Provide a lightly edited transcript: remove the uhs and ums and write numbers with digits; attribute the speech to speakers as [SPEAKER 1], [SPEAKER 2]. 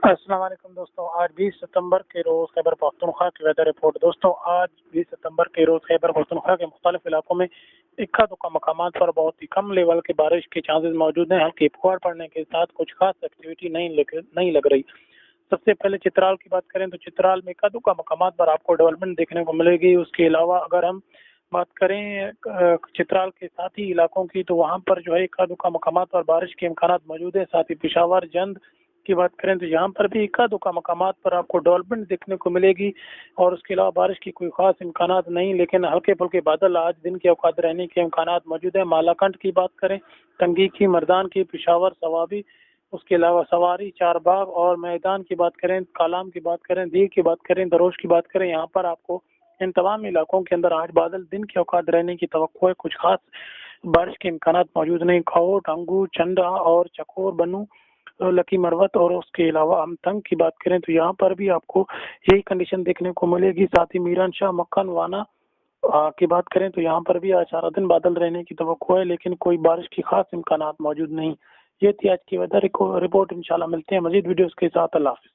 [SPEAKER 1] अस्सलाम वालेकुम दोस्तों। आज 20 सितंबर के रोज़ खैबर पख्तूनख्वा की वेदर रिपोर्ट। दोस्तों आज 20 सितंबर के रोज़ खैबर पख्तूनख्वा के मुख्तलिफ इलाकों में इक्का दुक्का मकामात पर बहुत ही कम लेवल की बारिश के चांसेस मौजूद हैं। हल्की फुहार पड़ने के साथ कुछ खास एक्टिविटी नहीं लग रही। सबसे पहले चित्राल की बात करें तो चित्राल में इक्का दुक्का मकामात पर आपको डेवलपमेंट देखने को मिलेगी। उसके अलावा अगर हम बात करें चित्राल के साथी इलाकों की, तो वहाँ पर जो है इक्का दुक्का मकामात पर बारिश के इम्कानात मौजूद है। साथ ही पेशावर जंद की बात करें तो यहाँ पर भी इक्का दुक्का मकामात पर आपको डेवलपमेंट देखने को मिलेगी और उसके अलावा बारिश की कोई खास इम्कानात नहीं, लेकिन हल्के फुल्के बादल आज दिन के औकात रहने के इम्कानात मौजूद है। मालाकंड की बात करें, तंगी की, मर्दान की, पेशावर, सवाबी, उसके अलावा सवारी, चारबाग और मैदान की बात करें, कालाम की बात करें, दीव की बात करें, दरोश की बात करें, यहाँ पर आपको इन तमाम इलाकों के अंदर आज बादल दिन के औकात रहने की तवक्को है। कुछ खास बारिश के इम्कानात मौजूद नहीं। खाओ, टांगू, चंदा और चकोर, बनू, लकी मरवत और उसके अलावा अमतंग की बात करें तो यहाँ पर भी आपको यही कंडीशन देखने को मिलेगी। साथ ही मीरान शाह, मक्खन, वाना की बात करें तो यहाँ पर भी आज सारा दिन बादल रहने की तवक्को है, लेकिन कोई बारिश की खास इम्कानात मौजूद नहीं। ये थी आज की वेदर रिपोर्ट। इंशाल्लाह मिलते हैं मजीद वीडियोस के साथ। अल्लाह हाफिज़।